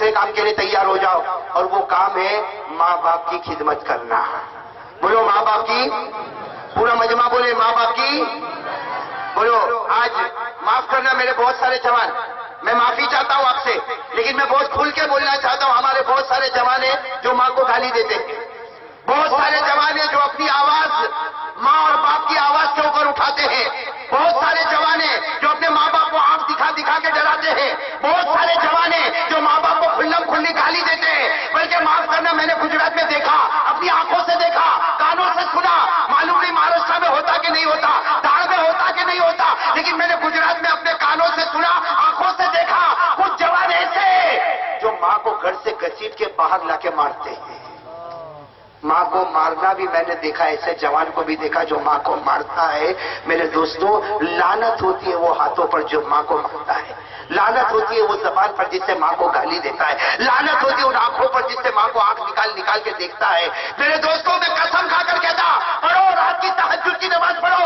دوسرے کام کے لیے تیار ہو جاؤ، اور وہ کام ہے ماں باپ کی خدمت کرنا. بولو ماں باپ کی، پورا مجمع بولے ماں باپ کی. بولو آج معاف کرنا میرے بہت سارے جوان، میں معافی چاہتا ہوں آپ سے، لیکن میں بہت کھل کے بولنا چاہتا ہوں. ہمارے بہت سارے جوان ہیں جو ماں کو گالی دیتے ہیں، بہت سارے جوان ہیں جو اپنی آواز ماں اور باپ کی آواز کے اوپر اٹھاتے ہیں، بہت سارے جوان ہیں جو اپنے ماں باپ کو آنکھ دکھا دکھا کے ڈراتے ہیں، بہت سارے جوان ہیں جو ماں باپ کو کھلم کھلی گالی دیتے ہیں. بلکہ معاف کرنا میں نے گجرات میں دیکھا، اپنی آنکھوں سے دیکھا، کانوں سے سنا، معلوم نہیں مہاراشٹر میں ہوتا کہ نہیں ہوتا، داڑ میں ہوتا کہ نہیں ہوتا، لیکن میں نے گجرات میں اپنے کانوں سے سنا، آنکھوں سے دیکھا. کچھ جوان ایسے جو ماں کو گھر سے گھسیٹ کے باہر لا کے مارتے ہیں. ماں کو مارنا بھی میں نے دیکھا، ایسے جوان کو بھی دیکھا جو ماں کو مارتا ہے. میرے دوستوں، لعنت ہوتی ہے وہ ہاتھوں پر جو ماں کو مارتا ہے، لعنت ہوتی ہے وہ زبان پر جس سے ماں کو گالی دیتا ہے، لعنت ہوتی ہے ان آنکھوں پر جس سے ماں کو آنکھ نکال نکال کے دیکھتا ہے. میرے دوستوں، میں قسم کھا کر کہتا، پڑھو رات کی تہجد کی نماز پڑھو،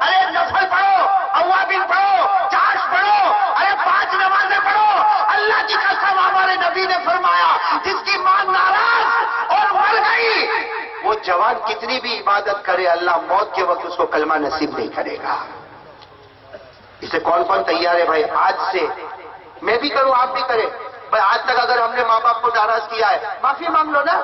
ارے نفل پڑھو، اوابین پڑھو، چاش پڑھو، ارے 5 نمازیں پڑھو. اللہ کی قسم ہمارے نبی نے فرمایا، جس کی ماں ناراض اور مر گئی، وہ جوان کتنی بھی عبادت کرے اللہ موت کے وقت اس کو کلمہ نصیب نہیں کرے گا. اسے کون کون تیار ہے بھائی؟ آج سے میں بھی کروں، آپ بھی کریں بھائی. آج تک اگر ہم نے ماں باپ کو ناراض کیا ہے، معافی مانگ لو نا.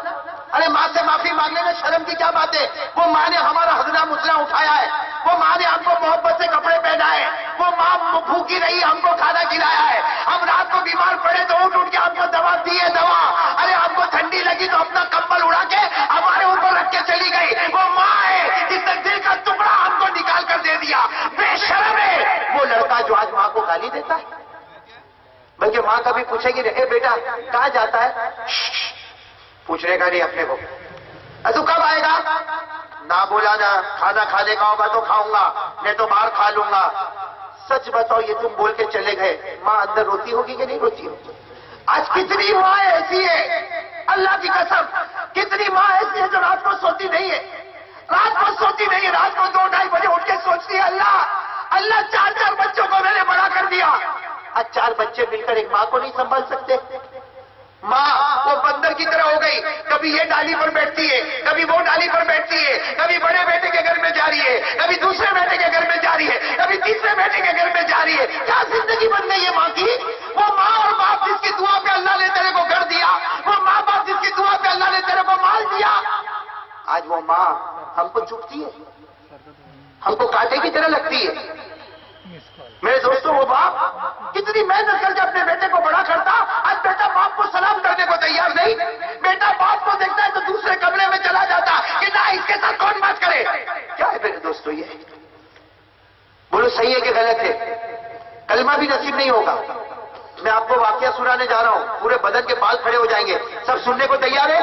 ارے ماں سے معافی مانگنے میں شرم کی کیا بات ہے؟ وہ ماں نے ہمارا ہضنا مجنا اٹھایا ہے، وہ ماں نے ہم کو محبت سے کپڑے پہنائے، وہ ماں بھوکی رہی ہم کو کھانا کھلایا ہے. ہم رات کو بیمار پڑے تو اٹھ اٹھ کے ہم کو دوا دی ہے دوا. ارے ہم کو ٹھنڈی لگی تو اپنا کمبل اڑا کے ہمارے اوپر رکھ کے چلی گئی. وہ ماں ہے جس نے دل کا ٹکڑا ہم کو نکال کر دے دیا. بے شرم ہے وہ لڑکا جو آج ماں کو گالی دیتا ہے. بلکہ ماں کبھی پوچھے گی اے بیٹا کہاں جاتا ہے؟ پوچھنے کا نہیں اپنے کو. تو کب آئے گا؟ نہ بولا نا، کھانا کھانے کا ہوگا تو کھاؤں گا، نہیں تو باہر کھا لوں گا. سچ بتاؤ، یہ تم بول کے چلے گئے، ماں اندر روتی ہوگی کہ نہیں روتی ہوگی؟ آج کتنی ماں ایسی ہے، اللہ کی قسم کتنی ماں ایسی ہے جو رات کو سوتی نہیں ہے، رات کو سوتی نہیں ہے، رات کو 2-2:30 بجے اٹھ کے سوچتی ہے اللہ 4 بچوں کو میں نے بڑا کر دیا. آج 4 بچے مل کر ایک ماں کو نہیں سنبھال سکتے. ماں وہ بندر کی طرح ہو گئی، کبھی یہ ڈالی پر بیٹھتی ہے، کبھی وہ ڈالی پر بیٹھتی ہے، کبھی بڑے بیٹے کے گھر میں جا رہی ہے، کبھی دوسرے بیٹے کے گھر میں جا رہی ہے، کبھی تیسرے بیٹے کے گھر میں جا رہی ہے. کیا زندگی بن گئی ہے ماں کی؟ وہ ماں اور باپ جس کی دعا پہ اللہ نے تیرے کو گھر دیا، وہ ماں باپ جس کی دعا پہ اللہ نے تیرے کو مال دیا، آج وہ ماں ہم کو چبھتی ہے، ہم کو کانٹے کی طرح لگتی ہے. میرے دوستوں، وہ باپ کتنی محنت کر کے اپنے بیٹے کو بڑا کرتا، آج بیٹا باپ کو سلام کرنے کو تیار نہیں. بیٹا باپ کو دیکھتا ہے تو دوسرے کمرے میں چلا جاتا کہ نہ اس کے ساتھ کون بات کرے. کیا ہے میرے دوستوں یہ؟ بولو صحیح ہے کہ غلط ہے؟ کلمہ بھی نصیب نہیں ہوگا. میں آپ کو واقعہ سنانے جا رہا ہوں، پورے بدن کے بال کھڑے ہو جائیں گے. سب سننے کو تیار ہے؟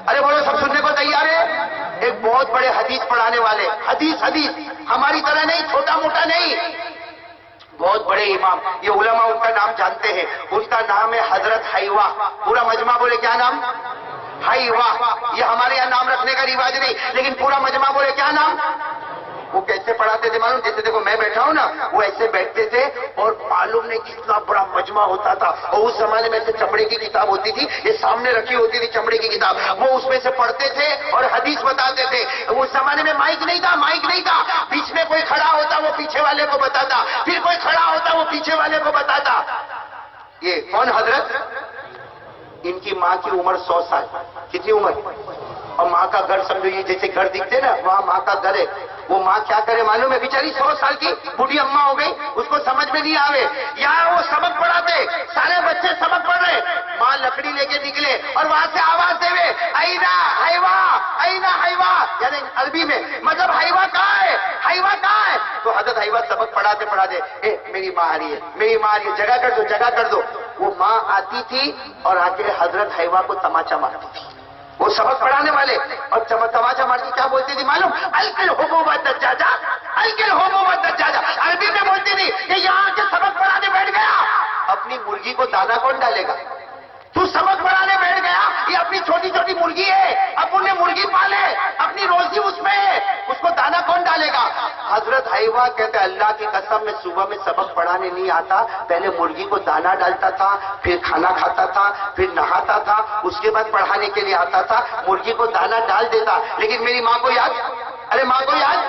ارے بولو سب سننے کو تیار ہے؟ ایک بہت بڑے حدیث پڑھانے والے، حدیث ہماری طرح نہیں، چھوٹا موٹا نہیں، بہت بڑے امام. یہ علماء ان کا نام جانتے ہیں، ان کا نام ہے حضرت حیوہ. پورا مجمع بولے کیا نام؟ حیوہ. یہ ہمارے یہاں نام رکھنے کا رواج نہیں، لیکن پورا مجمع بولے کیا نام؟ وہ کیسے پڑھاتے تھے معلوم؟ جیسے دیکھو میں بیٹھا ہوں نا، وہ ایسے بیٹھتے تھے اور معلوم نہیں کتنا بڑا مجمع ہوتا تھا. اور اس زمانے میں سے چمڑے کی کتاب ہوتی تھی، یہ سامنے رکھی ہوتی تھی چمڑے کی کتاب، وہ اس میں سے پڑھتے تھے اور حدیث بتاتے تھے. اس زمانے میں مائک نہیں تھا، بیچ میں کوئی کھڑا ہوتا وہ پیچھے والے کو بتاتا، پھر کوئی کھڑا ہوتا وہ پیچھے والے کو بتاتا. یہ کون حضرت؟ ان کی ماں کی عمر 100 سال. کتنی عمر؟ اور ماں کا گھر سمجھو یہ جیسے گھر دکھتے نا، وہاں ماں کا گھر ہے. وہ ماں کیا کرے معلوم ہے؟ بیچاری 100 سال کی بوڑھی اماں ہو گئی، اس کو سمجھ میں نہیں آوے. یہاں وہ سبق پڑھاتے، سارے بچے سبق پڑھ رہے، ماں لکڑی لے کے نکلے اور وہاں سے آواز دے اینا حیوہ، اینا حیوہ، یعنی عربی میں مطلب حیوہ کہاں ہے؟ تو حضرت حیوہ سبق پڑھاتے اے میری ماں آ رہی ہے، میری ماں آ رہی ہے، جگہ کر دو. وہ ماں آتی تھی اور آ کے حضرت حیوہ کو تماچا مارتی تھی. وہ سبق پڑھانے والے اور تماچا مارتی کیا بولتی تھی معلوم؟ الکل حبوبت دجاجہ، الکل حبوبت دجاجہ. عربی میں بولتی تھی کہ یہاں کے سبق پڑھانے بیٹھ گیا، اپنی مرغی کو دانا کون ڈالے گا؟ تو سبق پڑھانے بیٹھ گیا، یہ اپنی چھوٹی چھوٹی مرغی ہے، اب انہیں مرغی پالے، اپنی روزی اس میں ہے، اس کو دانا کون کون ڈالے گا؟ حضرت حیوہ کہتے اللہ کی قسم میں صبح میں سبق پڑھانے نہیں آتا، پہلے مرغی کو دانا ڈالتا تھا، پھر کھانا کھاتا تھا، پھر نہاتا تھا، اس کے بعد پڑھانے کے لیے آتا تھا، مرغی کو دانا ڈال دیتا۔ لیکن میری ماں کو یاد، ارے ماں کو یاد،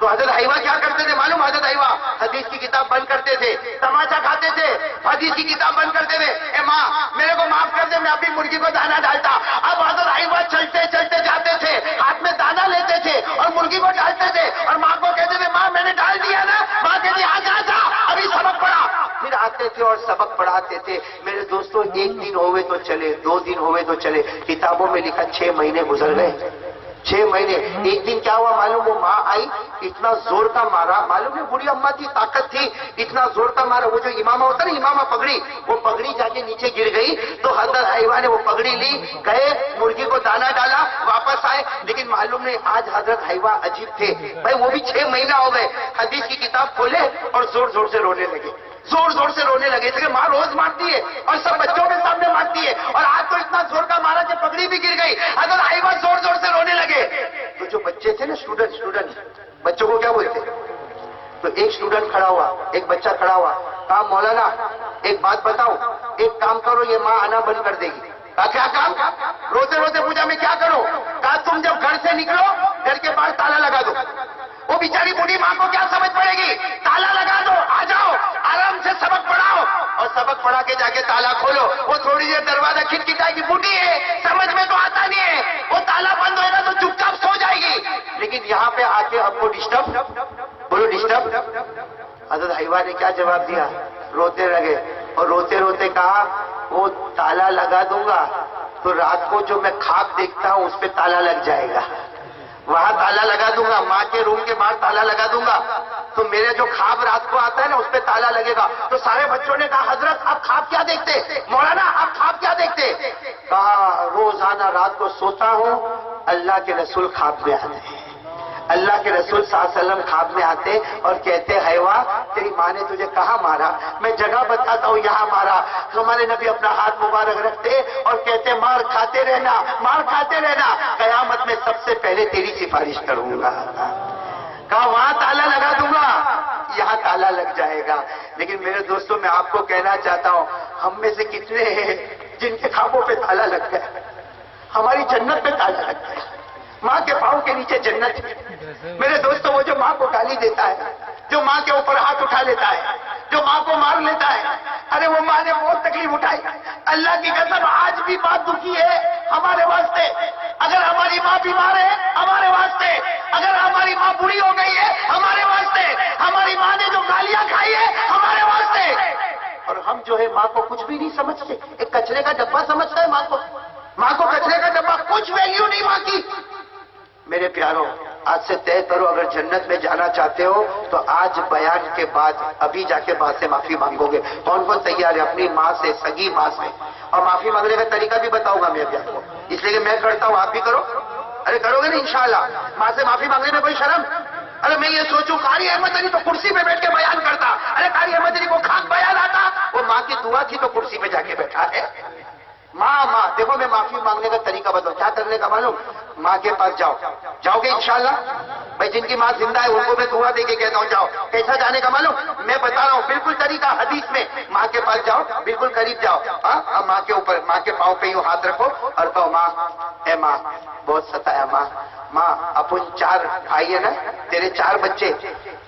تو حضرت حیوہ کیا کرتے تھے معلوم؟ حضرت حیوہ حدیث کی کتاب بند کرتے تھے، تماچا کھاتے تھے، حدیث کی کتاب بند کرتے تھے، اے ماں میرے کو معاف کر دے، میں ابھی مرغی کو دانا ڈالتا۔ اب حضرت حیوہ چلتے چلتے جاتے تھے، ہاتھ میں دانا لیتے تھے اور مرغی کو ڈالتے تھے، اور ماں کو کہتے تھے ماں میں نے ڈال دیا نا، ماں کہتی آ جا ابھی سبق پڑھا۔ پھر آتے تھے اور سبق پڑھاتے تھے۔ میرے دوستوں ایک دن ہوئے تو چلے، 2 دن ہوئے تو چلے، کتابوں میں لکھا 6 مہینے گزر گئے، 6 مہینے۔ ایک دن کیا ہوا معلوم؟ وہ ماں آئی، اتنا زور کا مارا، معلوم ہے بڑھی اماں کی طاقت تھی، اتنا زور کا مارا، وہ جو امامہ ہوتا نا امامہ پگڑی، وہ پگڑی جا کے نیچے گر گئی۔ تو حضرت حیوہ نے وہ پگڑی لی، گئے مرغی کو دانا ڈالا، واپس آئے۔ لیکن معلوم نہیں آج حضرت حیوہ عجیب تھے بھائی، وہ بھی 6 مہینہ ہو گئے، حدیث کی کتاب کھولے اور زور زور سے رونے لگے، زور زور سے رونے لگے، اس لیے ماں روز مارتی ہے اور سب بچوں کے سامنے مارتی ہے، اور آج تو اتنا زور کا مارا کہ پگڑی بھی گر گئی۔ حضرت حیوہ زور زور سے رونے لگے۔ تو جو بچے تھے نا اسٹوڈنٹ، بچوں کو کیا بولتے؟ تو ایک اسٹوڈنٹ کھڑا ہوا، ایک بچہ کھڑا ہوا، کہا مولانا ایک بات بتاؤ، ایک کام کرو یہ ماں آنا بند کر دے گی۔ کہا کیا کام؟ روتے روتے پوچھا میں کیا کروں؟ کہا تم جب گھر سے نکلو گھر کے باہر تالا لگا دو۔ وہ بیچاری بوڑھی ماں کو کیا سمجھ پڑے گی؟ تالا لگا دو، آ جاؤ آرام سے سبق پڑھاؤ، اور سبق پڑھا کے جا کے تالا کھولو۔ وہ تھوڑی دیر دروازہ کھٹکھٹائے گی، بوڑھی ہے سمجھ میں تو آتا نہیں ہے، وہ تالا بند ہوئے گا تو چپ چاپ سو جائے گی، لیکن یہاں پہ آ کے ہم کو ڈسٹرب، بولو ڈسٹرب۔ حضرت حیوہ نے کیا جواب دیا؟ روتے لگے اور روتے روتے کہا وہ تالا لگا دوں گا تو رات کو جو میں خواب دیکھتا ہوں اس پہ تالا لگ جائے گا، وہاں تالا لگا دوں گا، ماں کے روم کے باہر تالا لگا دوں گا تو میرے جو خواب رات کو آتا ہے نا اس پہ تالا لگے گا۔ تو سارے بچوں نے کہا حضرت آپ خواب کیا دیکھتے؟ مولانا آپ خواب کیا دیکھتے؟ کہا روزانہ رات کو سوتا ہوں اللہ کے رسول خواب میں آتے ہیں، اللہ کے رسول صلی اللہ علیہ وسلم خواب میں آتے اور کہتے حیوہ تیری ماں نے تجھے کہاں مارا؟ میں جگہ بتاتا ہوں یہاں مارا۔ ہمارے نبی اپنا ہاتھ مبارک رکھتے اور کہتے مار کھاتے رہنا، مار کھاتے رہنا، قیامت میں سب سے پہلے تیری سفارش کروں گا۔ کہا وہاں تالا لگا دوں گا، یہاں تالا لگ جائے گا۔ لیکن میرے دوستوں میں آپ کو کہنا چاہتا ہوں ہم میں سے کتنے ہیں جن کے خوابوں پہ تالا لگ گیا؟ ہماری جنت پہ تالا لگ گیا، ماں کے پاؤں کے نیچے جنت ہے۔ میرے دوستوں وہ جو ماں کو گالی دیتا ہے، جو ماں کے اوپر ہاتھ اٹھا لیتا ہے، جو ماں کو مار لیتا ہے، ارے وہ ماں نے بہت تکلیف اٹھائی، اللہ کی قسم آج بھی ماں دکھی ہے ہمارے واسطے۔ اگر ہماری ماں بیمار ہے ہمارے واسطے، اگر ہماری ماں بوڑھی ہو گئی ہے ہمارے واسطے، ہماری ماں نے جو گالیاں کھائی ہے ہمارے واسطے، اور ہم جو ہے ماں کو کچھ بھی نہیں سمجھتے، ایک کچرے کا ڈبہ سمجھتا ہے ماں کو، ماں کو کچرے کا ڈبہ، کچھ ویلیو نہیں ماں کی۔ میرے پیاروں آج سے طے کرو اگر جنت میں جانا چاہتے ہو تو آج بیان کے بعد ابھی جا کے ماں سے معافی مانگو گے۔ کون کون تیار ہے اپنی ماں سے، سگی ماں سے؟ اور معافی مانگنے کا طریقہ بھی بتاؤں گا میں ابھی آپ کو، اس لیے کہ میں کرتا ہوں آپ بھی کرو۔ ارے کرو گے نا انشاءاللہ؟ ماں سے معافی مانگنے میں کوئی شرم؟ ارے میں یہ سوچوں قاری احمد علی تو کرسی پہ بیٹھ کے بیان کرتا، ارے قاری احمد علی کو خاک بیان آتا، وہ ماں کی دعا تھی تو کرسی پہ جا کے بیٹھا ہے۔ ماں دیکھو میں معافی مانگنے کا طریقہ بتاؤں، کیا کرنے کا معلوم؟ ماں کے پاس جاؤ گے انشاءاللہ؟ بھائی جن کی ماں زندہ ہے ان کو میں دعا دے کے کہتا ہوں جاؤ۔ کیسا جانے کا معلوم؟ میں بتا رہا ہوں بالکل طریقہ حدیث میں، ماں کے پاس جاؤ، بالکل قریب جاؤ، ماں کے اوپر، ماں کے پاؤں پہ یوں ہاتھ رکھو اور کہو ماں، اے ماں بہت ستایا ماں اپن 4 بھائی ہے نا، تیرے 4 بچے،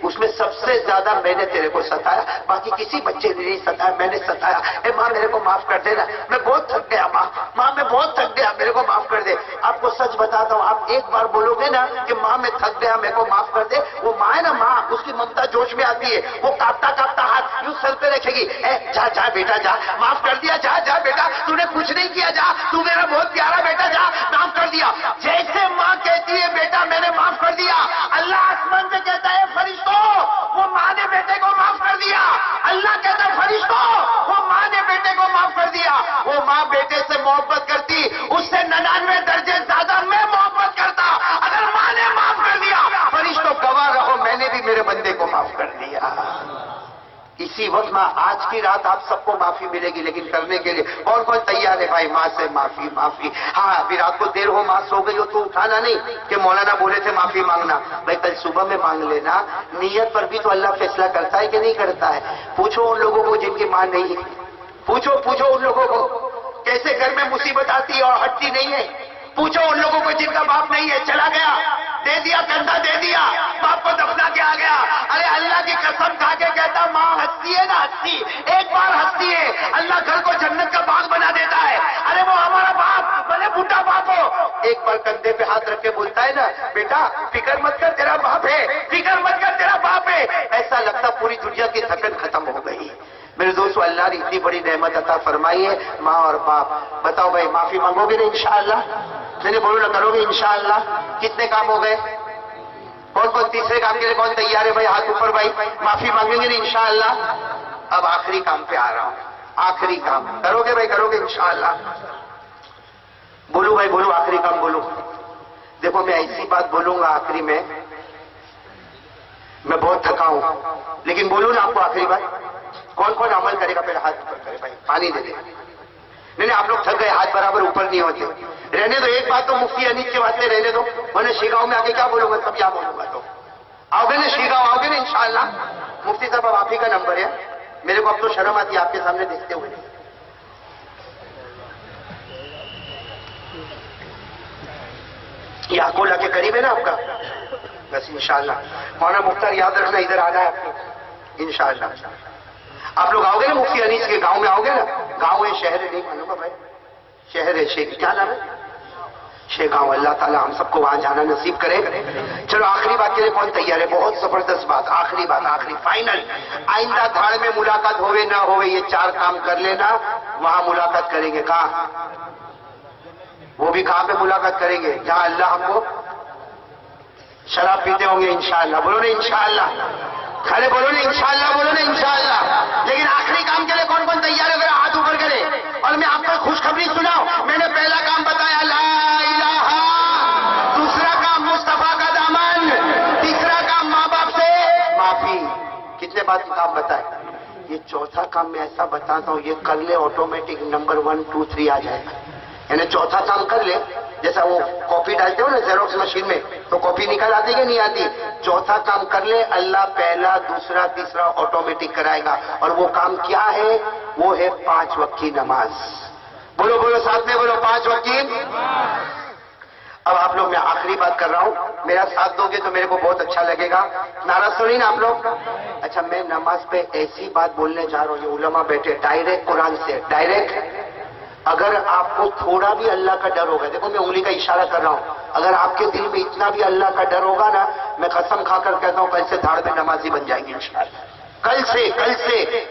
اس میں سب سے زیادہ میں نے تیرے کو ستایا، باقی کسی بچے نے نہیں ستایا، میں نے ستایا، اے ماں میرے کو معاف کر دینا، میں بہت تھک گیا ماں میں بہت تھک گیا، میرے کو معاف کر دے۔ آپ کو سچ بتاتا ہوں آپ ایک بار بولو گے نا کہ ماں میں تھک گیا میرے کو معاف کر دے، وہ ماں ہے نا ماں، اس کی ممتا جوش میں آتی ہے، وہ کاپتا ہاتھ یوں سر پہ رکھے گی، اے جا بیٹا جا، معاف کر دیا، جا بیٹا، تو نے کچھ نہیں کیا، جا، تو میرا بہت پیارا بیٹا، جا معاف کر دیا۔ جیسے ماں کہتی ہے بیٹا میں نے معاف کر دیا، اللہ آسمان سے کہتا ہے فرشتوں وہ ماں نے بیٹے کو معاف کر دیا، اللہ کہتا ہے فرشتوں وہ ماں نے بیٹے کو معاف کر دیا۔ وہ ماں بیٹے سے محبت کرتی، اس سے 99 درجے زیادہ میں محبت کرتا، اگر ماں نے معاف کر دیا فرشتوں گواہ رہو میں نے بھی میرے بندے کو معاف کر دیا۔ اسی وقت ماں آج کی رات آپ سب کو معافی ملے گی، لیکن کرنے کے لیے کون کون تیار ہے بھائی؟ ماں سے معافی معافی. ہاں ابھی رات کو دیر ہو، ماں سو گئی ہو تو اٹھانا نہیں کہ مولانا بولے تھے معافی مانگنا. بھائی کل صبح میں مانگ لینا. نیت پر بھی تو اللہ فیصلہ کرتا ہے کہ نہیں کرتا ہے؟ پوچھو ان لوگوں کو جن کی ماں نہیں ہے، پوچھو ان لوگوں کو کیسے گھر میں مصیبت آتی ہے اور ہٹتی نہیں ہے. پوچھو ان لوگوں کو جن کا باپ نہیں ہے، چلا گیا، دے دیا، کندھا دے دیا، باپ کو دفنا کے آ گیا. ارے اللہ کی قسم کھا کے کہتا ماں ہنستی ہے نا، ہنستی ایک بار ہنستی ہے، اللہ گھر کو جنت کا باغ بنا دیتا ہے. ارے وہ ہمارا باپ بھلے بوڑھا باپ ہو، ایک بار کندھے پہ ہاتھ رکھ کے بولتا ہے نا، بیٹا فکر مت کر تیرا باپ ہے، فکر مت کر تیرا باپ ہے. ایسا لگتا پوری دنیا کی تھکن ختم ہو گئی. میرے دوستو، اللہ نے اتنی بڑی نعمت عطا فرمائی ہے، ماں اور باپ. بتاؤ بھائی معافی مانگو گے نا انشاءاللہ؟ نہیں بولو نہ، کرو گے انشاءاللہ؟ کتنے کام ہو گئے؟ کون تیسرے کام کے لیے کون تیار ہے بھائی؟ ہاتھ اوپر بھائی. معافی مانگیں گے نا انشاءاللہ؟ اب آخری کام پہ آ رہا ہوں. آخری کام کرو گے بھائی؟ کرو گے انشاءاللہ؟ بولو بھائی، بولو آخری کام بولو. دیکھو میں ایسی بات بولوں گا آخری میں بہت تھکا ہوں، لیکن بولوں نا آپ کو آخری بات. کون عمل کرے گا؟ پہلے ہاتھ اوپر کرے بھائی، پانی دے دے. نہیں آپ لوگ تھک گئے، ہاتھ برابر اوپر نہیں ہوتے. رہنے دو ایک بات تو مفتی انیس کے واسطے رہنے دو، ورنہ شیگاؤں میں آگے کیا بولوں گا؟ سب کیا بولوں گا. تو آؤ گے نا شیگاؤں؟ آؤ گے نا انشاءاللہ؟ مفتی صاحب اب آپ ہی کا نمبر ہے. میرے کو اب تو شرم آتی ہے آپ کے سامنے دیکھتے ہوئے. یہ اکولا کے قریب ہے نا آپ کا؟ بس انشاءاللہ. مولانا مختار یاد رکھنا ادھر آنا ہے آپ کو انشاءاللہ. آپ لوگ آؤ گے نا مفتی انیس کے گاؤں میں؟ آؤ گے نا؟ گاؤں ہے شہر ہے؟ نہیں مانوں گا بھائی، شہر ہے. شیخ کیا نام ہے؟ شیخ گاؤں. اللہ تعالیٰ ہم سب کو وہاں جانا نصیب کرے. چلو آخری بات کے لیے کون تیار ہے؟ بہت زبردست بات، آخری بات، آخری فائنل. آئندہ دھاڑ میں ملاقات ہوئے نہ ہوئے یہ 4 کام کر لینا، وہاں ملاقات کریں گے. کہاں؟ وہ بھی کہاں پہ ملاقات کریں گے؟ جہاں اللہ ہم کو شراب پیتے ہوں گے انشاءاللہ. بولو نا انشاءاللہ. کھڑے بولو نا انشاءاللہ، بولو نا انشاءاللہ. لیکن آخری کام کے لیے کون تیار ہے؟ میرا ہاتھ اوپر کرے. اور میں آپ کو خوشخبری سناؤں. میں نے پہلا کام بتایا لا الہ، دوسرا کام مصطفیٰ کا دامن، تیسرا کام ماں باپ سے معافی. کتنے بات کام بتائے؟ یہ چوتھا کام میں ایسا بتاتا ہوں، یہ کر لے آٹومیٹک نمبر 1 2 3 آ جائے گا. یعنی چوتھا کام کر لے، جیسا وہ کاپی ڈالتے ہو نا زیروکس مشین میں تو کاپی نکل آتی کہ نہیں آتی؟ چوتھا کام کر لے، اللہ پہلا دوسرا تیسرا آٹومیٹک کرائے گا. اور وہ کام کیا ہے؟ وہ ہے 5 وقت کی نماز. بولو بولو ساتھ میں بولو، 5 وقت کی. اب آپ لوگ، میں آخری بات کر رہا ہوں، میرا ساتھ دو گے تو میرے کو بہت اچھا لگے گا. ناراض تو نہیں نا آپ لوگ؟ اچھا میں نماز پہ ایسی بات بولنے جا رہا ہوں، یہ علماء بیٹھے، ڈائریکٹ قرآن سے ڈائریکٹ. اگر آپ کو تھوڑا بھی اللہ کا ڈر ہوگا، دیکھو میں انگلی کا اشارہ کر رہا ہوں، اگر آپ کے دل میں اتنا بھی اللہ کا ڈر ہوگا نا، میں قسم کھا کر کہتا ہوں کل سے دھاڑ میں نمازی بن جائیں گے انشاءاللہ.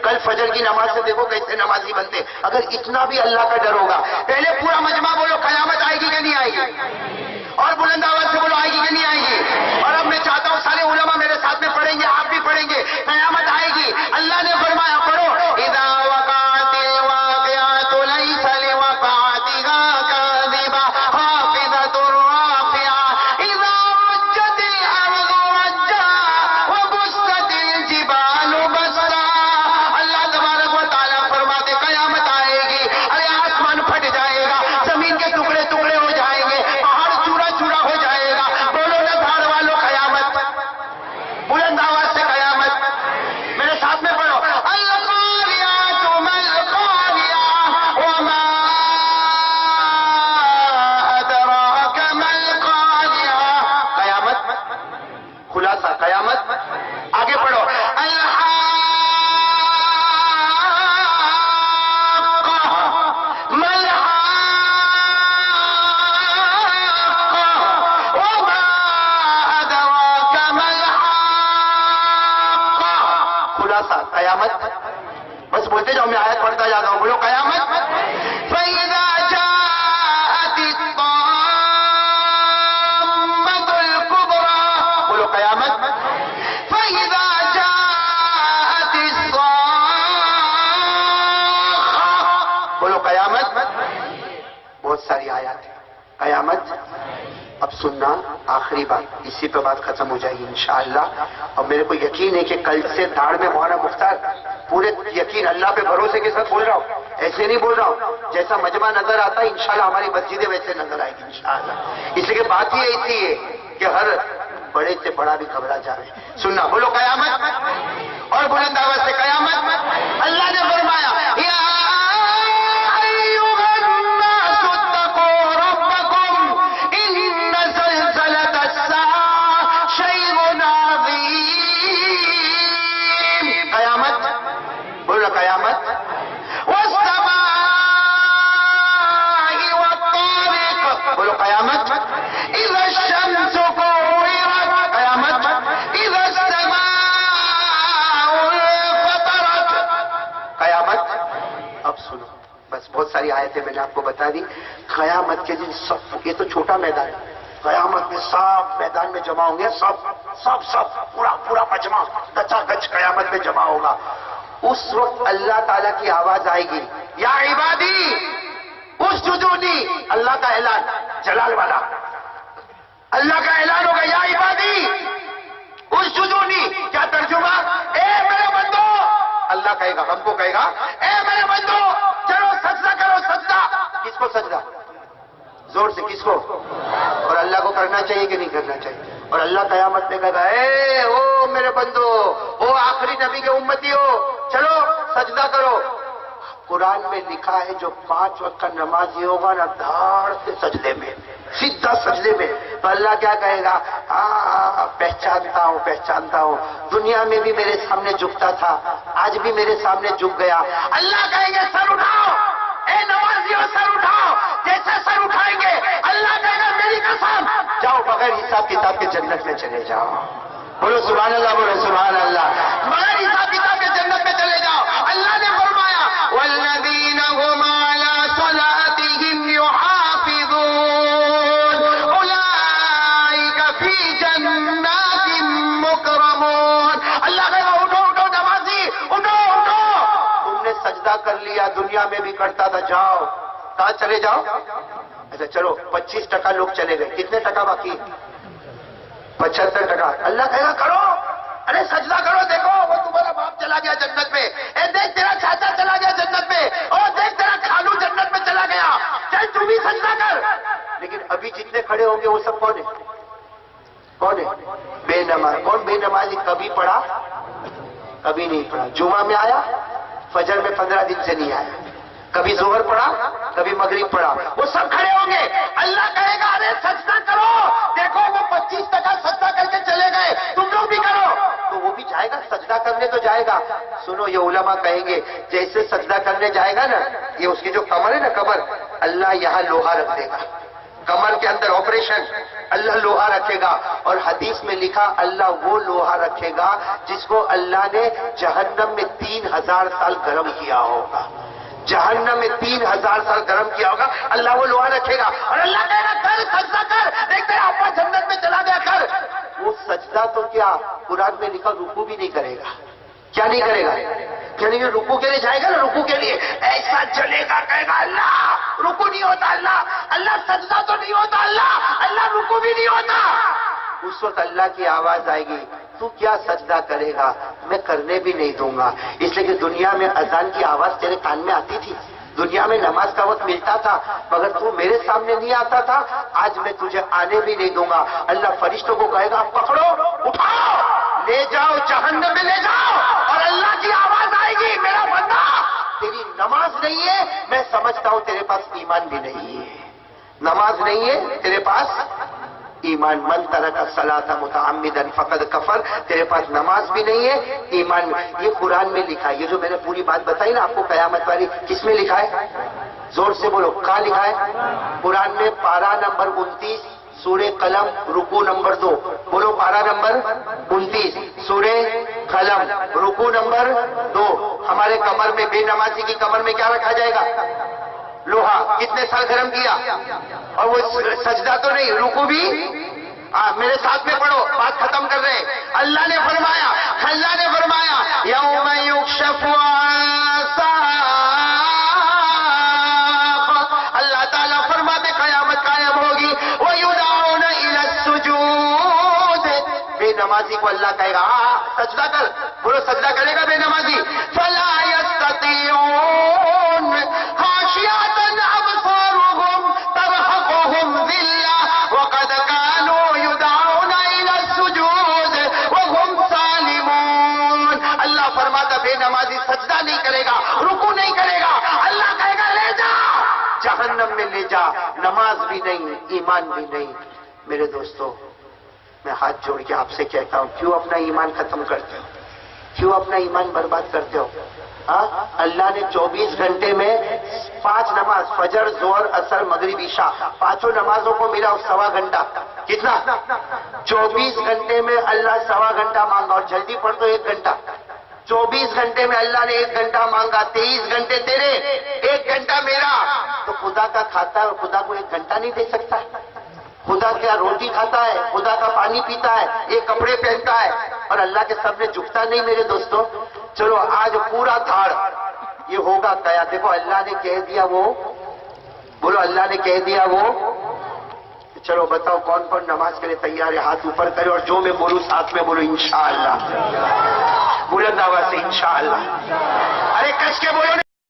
کل فجر کی نماز سے دیکھو کیسے نمازی بنتے. اگر اتنا بھی اللہ کا ڈر ہوگا. پہلے پورا مجمع بولو قیامت آئے گی کہ نہیں آئے گی؟ اور بلند آواز سے بولو آئے گی کہ نہیں آئے گی؟ اور اب میں چاہتا ہوں سارے علماء میرے ساتھ میں پڑھیں گے، آپ بھی پڑھیں گے. قیامت آئے گی. اللہ نے فرمایا پڑھو اذا وقعت الواقعۃ لیس لوقعتها کاذبہ خافضۃ رافعہ اذا رجت الارض رجا وبست الجبال بسا. اللہ تبارک و تعالیٰ فرماتے قیامت آئے گی. ارے آسمان پھٹ جائے گا، زمین کے ٹکڑے ٹکڑے ہو جائیں گے، پہاڑ چورا چورا ہو جائے گا. بولو نا دھاڑ والوں قیامت. بلند آواز سے قیامت. میرے ساتھ میں پڑھو القاریات ما القاریہ وما ادراک ما القاریہ. قیامت خلاصہ قیامت. آگے پڑھو الحاقہ ما الحاقہ وما ادراک ما الحاقہ. خلاصہ قیامت. بس بولتے جاؤ، میں آیت پڑھتا جاتا ہوں. بولو قیامت. فَإِذَا جَاءَتِ الطَّامَّةُ الْكُبْرَى. بولو قیامت. فَإِذَا جَاءَتِ الصَّاخَّةُ. بولو قیامت. بہت ساری آیات ہیں. قیامت. اب سننا آخری بات، اسی پہ بات ختم ہو جائے گی انشاءاللہ. اور میرے کو یقین ہے کہ کل سے دھاڑ میں مولانا مختار پورے یقین اللہ پہ بھروسے کے ساتھ بول رہا ہوں، ایسے نہیں بول رہا ہوں، جیسا مجمع نظر آتا ہے انشاءاللہ ہماری مسجدیں ویسے نظر آئے گی انشاءاللہ. اس لیے بات ہی ایسی ہے کہ ہر بڑے سے بڑا بھی گھبرا جائے. سننا، بولو قیامت، اور بلند آواز سے قیامت. اللہ نے فرمایا یا ایھا الناس اتقوا ربکم ان زلزلۃ الساعۃ شیء عظیم. قیامت، بولو قیامت. والسماء والطارق، بولو قیامت. اذا الشمس كورت، قیامت. اذا السماء انفطرت، قیامت. اب سنو، بس بہت ساری آیتیں میں نے آپ کو بتا دی. قیامت کے دن سب، یہ تو چھوٹا میدان ہے، قیامت میں سب میدان میں جمع ہوں گے، سب پورا مجمع گچا گچ قیامت میں جمع ہوگا. اس وقت اللہ تعالیٰ کی آواز آئے گی، یا عبادی اسجدونی. اللہ کا اعلان، جلال والا اللہ کا اعلان ہوگا، یا عبادی اسجدونی. کیا ترجمہ؟ اے میرے بندو. اللہ کہے گا، ہم کو کہے گا، اے میرے بندو چلو سجدہ کرو. سجدہ کس کو؟ سجدہ زور سے کس کو؟ اور اللہ کو کرنا چاہیے کہ نہیں کرنا چاہیے؟ اور اللہ قیامت میں کہے گا، اے او میرے بندو، او آخری نبی کے امتی ہو، چلو سجدہ کرو. قرآن میں لکھا ہے جو 5 وقت کا نمازی ہوگا نا، دھاڑ سے سجدے میں، سیدھا سجدے میں. تو اللہ کیا کہے گا؟ پہچانتا ہوں، دنیا میں بھی میرے سامنے جھکتا تھا، آج بھی میرے سامنے جھک گیا. اللہ کہیں گے سر اٹھاؤ، اے نمازیوں سر اٹھاؤ. جیسے سر اٹھائیں گے اللہ کہے گا میری قسم جاؤ بغیر حساب کتاب کے جنت میں چلے جاؤ. بولو سبحان اللہ، بولو سبحان اللہ. بغیر حساب کتاب کے جنت میں چلے جاؤ. اللہ نے فرمایا والذین هم علی صلاتهم یحافظون اولئک فی جنات مکرمون. اللہ کہے گا اٹھو نمازی، اٹھو. تم نے سجدہ کر لیا، دنیا میں بھی کرتا تھا، جاؤ. کہاں چلے جاؤ؟ اچھا چلو 25% لوگ چلے گئے، کتنے ٹکا باقی؟ 75%. اللہ کہے گا کرو، ارے سجدہ کرو. دیکھو وہ تمہارا باپ چلا گیا جنت میں، اے دیکھ تیرا چاچا چلا گیا جنت میں، اور دیکھ تیرا خالو جنت میں چلا گیا، چل تو بھی سجدہ کر. لیکن ابھی جتنے کھڑے ہوں گے وہ سب کون ہے؟ بے نماز. کون بے نمازی؟ کبھی پڑھا کبھی نہیں پڑھا، جمعہ میں آیا، فجر میں 15 دن سے نہیں آیا، کبھی ظہر پڑھا کبھی مغرب پڑھا، وہ سب کھڑے ہوں گے. اللہ کہے گا ارے سجدہ کرو. دیکھو وہ 25% سجدہ کر کے چلے گئے، تم لوگ بھی کرو. تو وہ بھی جائے گا سجدہ کرنے، تو جائے گا. سنو یہ علماء کہیں گے جیسے سجدہ کرنے جائے گا نا، یہ اس کی جو کمر ہے نا، کمر، اللہ یہاں لوہا رکھ دے گا. کمر کے اندر آپریشن، اللہ لوہا رکھے گا. اور حدیث میں لکھا اللہ وہ لوہا رکھے گا جس کو اللہ نے جہنم میں 3000 سال گرم کیا ہوگا. جہنم میں 3000 سال گرم کیا ہوگا، اللہ وہ لوہا رکھے گا. اور اللہ کہے گا کر سجدہ کر، دیکھتے ابا جنت میں چلا گیا، کر. وہ سجدہ تو کیا، قرآن میں لکھا رکوع بھی نہیں کرے گا. کیا نہیں کرے گا؟ یعنی کہ رکوع کے لیے جائے گا نا، رکوع کے لیے ایسا چلے گا، کہے گا اللہ رکوع نہیں ہوتا، اللہ سجدہ تو نہیں ہوتا، اللہ رکوع بھی نہیں ہوتا. اس وقت اللہ کی آواز آئے گی تو کیا سجدہ کرے گا؟ میں کرنے بھی نہیں دوں گا. اس لیے کہ دنیا میں اذان کی آواز تیرے کان میں آتی تھی، دنیا میں نماز کا وقت ملتا تھا، مگر تو میرے سامنے نہیں آتا تھا، آج میں تجھے آنے بھی نہیں دوں گا. اللہ فرشتوں کو کہے گا پکڑو، اٹھاؤ، لے جاؤ، جہنم میں لے جاؤ. اور اللہ کی آواز آئے گی میرا بندہ تیری نماز نہیں ہے، میں سمجھتا ہوں تیرے پاس ایمان بھی نہیں ہے. نماز نہیں ہے تیرے پاس ایمان. من ترک الصلاۃ متعمدا فقد کفر. تیرے پاس نماز بھی نہیں ہے، ایمان میں. یہ قرآن میں لکھا ہے. یہ جو میں نے پوری بات بتائی نا آپ کو قیامت والی، کس میں لکھا ہے؟ زور سے بولو، کہاں لکھا ہے؟ قرآن میں پارہ نمبر 29 سورہ قلم رکوع نمبر 2. بولو پارہ نمبر 29 سورہ قلم رکوع نمبر 2. ہمارے کمر میں، بے نمازی کی کمر میں کیا رکھا جائے گا؟ لوہا. کتنے سال گرم کیا؟ اور وہ سجدہ تو نہیں، رکوع بھی. میرے ساتھ میں پڑھو، بات ختم کر رہے. اللہ نے فرمایا یوم یکشف عن ساق. اللہ تعالیٰ فرماتے قیامت قائم ہوگی. وَيُدْعَوْنَ إِلَى السُّجُودِ. بے نمازی کو اللہ کہے گا سجدہ کر، بولو سجدہ کرے گا بے نمازی؟ فلا يستطيعون خاشعة أبصارهم ترهقهم ذلة وقد كانوا يدعون إلى السجود وهم سالمون. اللہ فرماتا بے نمازی سجدہ نہیں کرے گا، رکوع نہیں کرے گا، اللہ کہے گا لے جا جہنم میں لے جا. نماز بھی نہیں، ایمان بھی نہیں. میرے دوستو، میں ہاتھ جوڑ کے آپ سے کہتا ہوں، کیوں اپنا ایمان ختم کرتے ہو؟ کیوں اپنا ایمان برباد کرتے ہو؟ اللہ نے 24 گھنٹے میں 5 نماز، فجر، ظہر، عصر، مغرب، عشاء، 5 نمازوں کو ملا 1.25 گھنٹہ. کتنا؟ 24 گھنٹے میں اللہ 1.25 گھنٹہ مانگا، اور جلدی پڑھ تو 1 گھنٹہ. 24 گھنٹے میں اللہ نے 1 گھنٹہ مانگا، 23 گھنٹے تیرے، 1 گھنٹہ میرا. تو خدا کا کھاتا ہے اور خدا کو 1 گھنٹہ نہیں دے سکتا؟ خدا کیا روٹی کھاتا ہے، خدا کا پانی پیتا ہے، یہ کپڑے پہنتا ہے، اور اللہ کے سامنے جھکتا نہیں میرے دوستوں؟ چلو آج پورا تھاڑ یہ ہوگا کیا؟ دیکھو اللہ نے کہہ دیا وہ، بولو اللہ نے کہہ دیا وہ. چلو بتاؤ کون کون نماز کے لیے تیار ہے؟ ہاتھ اوپر کرے اور جو میں بولوں ساتھ میں بولو انشاءاللہ. بلند آواز سے انشاءاللہ. ارے کش کے بولو.